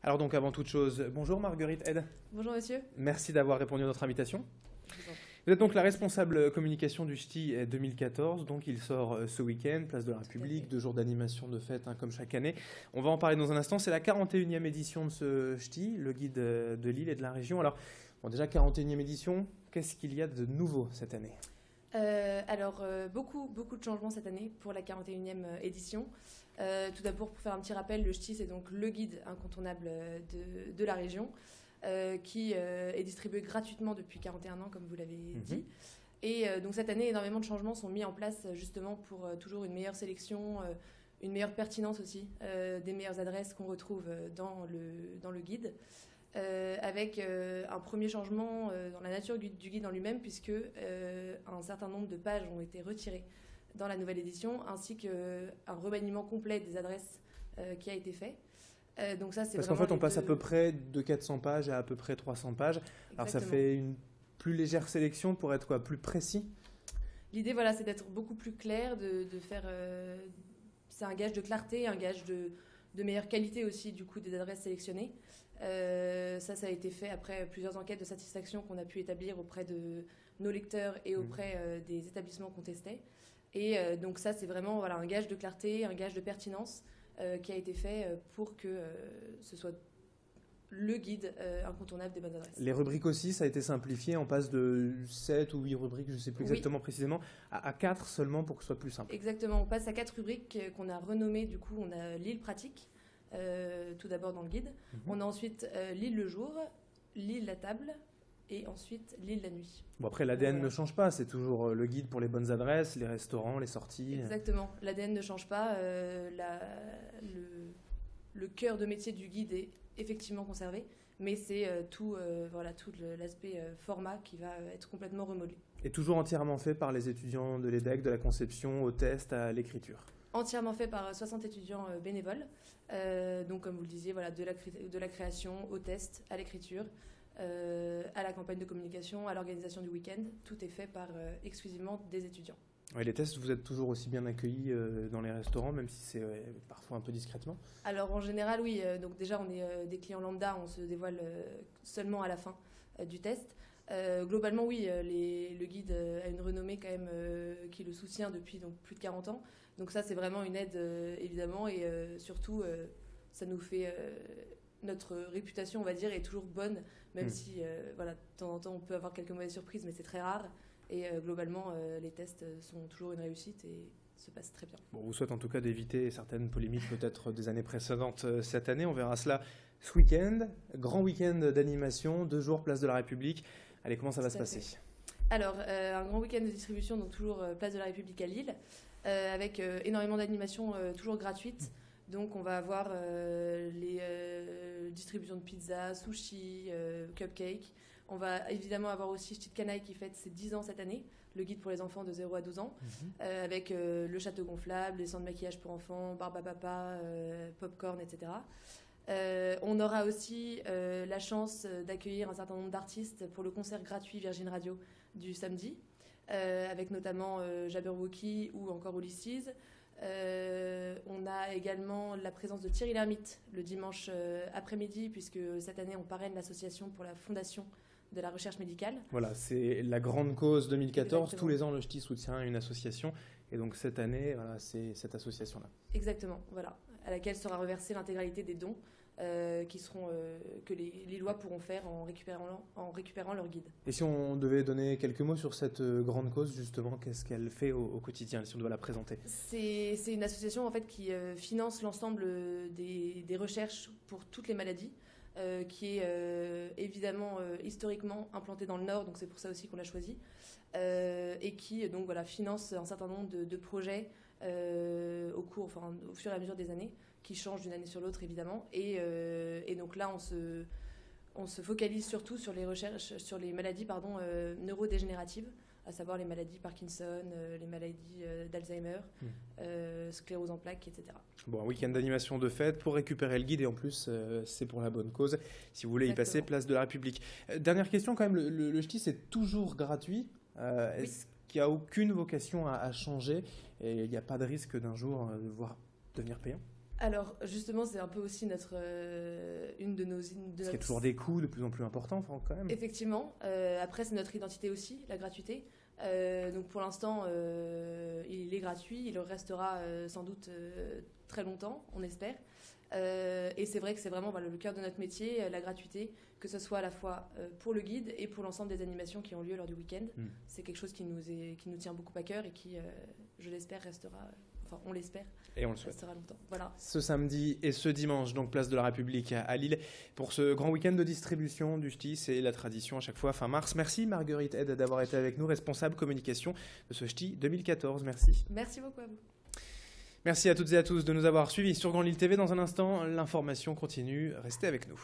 Alors donc avant toute chose, bonjour Marguerite Ed. Bonjour monsieur. Merci d'avoir répondu à notre invitation. Je vous en prie. Vous êtes donc la responsable communication du Ch'ti 2014, donc il sort ce week-end, place de la République, 2 jours d'animation de fête comme chaque année. On va en parler dans un instant, c'est la 41e édition de ce Ch'ti, le guide de Lille et de la région. Alors bon, déjà 41e édition, qu'est-ce qu'il y a de nouveau cette année ? Beaucoup de changements cette année pour la 41e édition. Tout d'abord, pour faire un petit rappel, le Ch'ti, c'est donc le guide incontournable de la région qui est distribué gratuitement depuis 41 ans, comme vous l'avez dit. Et donc cette année, énormément de changements sont mis en place justement pour toujours une meilleure sélection, une meilleure pertinence aussi, des meilleures adresses qu'on retrouve dans le guide. Avec un premier changement dans la nature du guide en lui-même, puisque un certain nombre de pages ont été retirées dans la nouvelle édition, ainsi qu'un remaniement complet des adresses qui a été fait. Donc ça, c'est Parce qu'en fait, on passe à peu près de 400 pages à peu près 300 pages. Exactement. Alors ça fait une plus légère sélection pour être plus précis. L'idée, voilà, c'est d'être beaucoup plus clair, de faire... c'est un gage de clarté, un gage de meilleure qualité aussi, du coup, des adresses sélectionnées. Ça a été fait après plusieurs enquêtes de satisfaction qu'on a pu établir auprès de nos lecteurs et auprès des établissements qu'on testait. Et donc ça, c'est vraiment un gage de clarté, un gage de pertinence qui a été fait pour que ce soit le guide incontournable des bonnes adresses. Les rubriques aussi, ça a été simplifié. On passe de 7 ou 8 rubriques, je ne sais plus exactement précisément, à 4 seulement pour que ce soit plus simple. Exactement, on passe à 4 rubriques qu'on a renommées. Du coup, on a l'île pratique, tout d'abord dans le guide. On a ensuite l'île le jour, l'île la table et ensuite l'île la nuit. Bon, après, l'ADN ne change pas, c'est toujours le guide pour les bonnes adresses, les restaurants, les sorties. Exactement, l'ADN ne change pas. Le cœur de métier du guide est effectivement conservé, mais c'est tout l'aspect format qui va être complètement remodelé. Et toujours entièrement fait par les étudiants de l'EDEC, de la conception au test à l'écriture. Entièrement fait par 60 étudiants bénévoles. Donc, comme vous le disiez, de la création au test, à l'écriture, à la campagne de communication, à l'organisation du week-end. Tout est fait par exclusivement des étudiants. Oui, les tests, vous êtes toujours aussi bien accueillis dans les restaurants, même si c'est parfois un peu discrètement. Alors, en général, oui. Donc, déjà, on est des clients lambda. On se dévoile seulement à la fin du test. Globalement, oui, le guide a une renommée quand même qui le soutient depuis plus de 40 ans. Donc ça, c'est vraiment une aide, évidemment. Et surtout, ça nous fait... notre réputation, on va dire, est toujours bonne, même si, de temps en temps, on peut avoir quelques mauvaises surprises, mais c'est très rare. Et globalement, les tests sont toujours une réussite et se passent très bien. Bon, on vous souhaite en tout cas d'éviter certaines polémiques peut-être des années précédentes cette année. On verra cela ce week-end. Grand week-end d'animation, 2 jours, place de la République. Allez, comment ça va se passer ? Alors, un grand week-end de distribution, donc toujours place de la République à Lille, avec énormément d'animations toujours gratuites. Donc, on va avoir les distributions de pizza, sushi, cupcakes. On va évidemment avoir aussi Ch'ti de Canaille qui fête ses 10 ans cette année, le guide pour les enfants de 0 à 12 ans, avec le château gonflable, les centres de maquillage pour enfants, barbe à papa, popcorn, etc. On aura aussi la chance d'accueillir un certain nombre d'artistes pour le concert gratuit Virgin Radio du samedi, avec notamment Jabberwocky ou encore Ulysses. On a également la présence de Thierry Lhermitte le dimanche après-midi, puisque cette année on parraine l'association pour la fondation de la recherche médicale. Voilà, c'est la grande cause 2014. Exactement. Tous les ans, le Ch'ti soutient une association. Et donc cette année, voilà, c'est cette association-là. Exactement, voilà, à laquelle sera reversée l'intégralité des dons que les Lillois pourront faire en récupérant leur guide. Et si on devait donner quelques mots sur cette grande cause, justement, qu'est-ce qu'elle fait au quotidien, si on doit la présenter ? C'est une association en fait, qui finance l'ensemble des recherches pour toutes les maladies, qui est évidemment historiquement implantée dans le Nord, donc c'est pour ça aussi qu'on l'a choisi, et qui donc, finance un certain nombre de projets au fur et à mesure des années, qui changent d'une année sur l'autre évidemment. Et donc là, on se focalise surtout sur les recherches, sur les maladies neurodégénératives, à savoir les maladies Parkinson, les maladies d'Alzheimer, sclérose en plaques, etc. Bon, un week-end d'animation de fête pour récupérer le guide et en plus, c'est pour la bonne cause. Si vous voulez y passer, place de la République. Dernière question quand même, le Ch'ti, c'est toujours gratuit. Est-ce qu'il n'y a aucune vocation à changer et il n'y a pas de risque d'un jour de devenir payant ? Alors justement, c'est un peu aussi une de nos... Parce qu'il y a toujours des coûts de plus en plus importants quand même. Effectivement. Après, c'est notre identité aussi, la gratuité. Donc pour l'instant, il est gratuit. Il le restera sans doute très longtemps, on espère. Et c'est vrai que c'est vraiment le cœur de notre métier, la gratuité, que ce soit à la fois pour le guide et pour l'ensemble des animations qui ont lieu lors du week-end. C'est quelque chose qui nous tient beaucoup à cœur et qui, je l'espère, restera... Enfin, on l'espère. Et on le souhaite. Restera longtemps. Voilà. Ce samedi et ce dimanche, donc place de la République à Lille, pour ce grand week-end de distribution du ch'ti. C'est la tradition à chaque fois fin mars. Merci Marguerite Head d'avoir été avec nous, responsable communication de ce ch'ti 2014. Merci. Merci beaucoup à vous. Merci à toutes et à tous de nous avoir suivis sur Grand Lille TV. Dans un instant, l'information continue. Restez avec nous.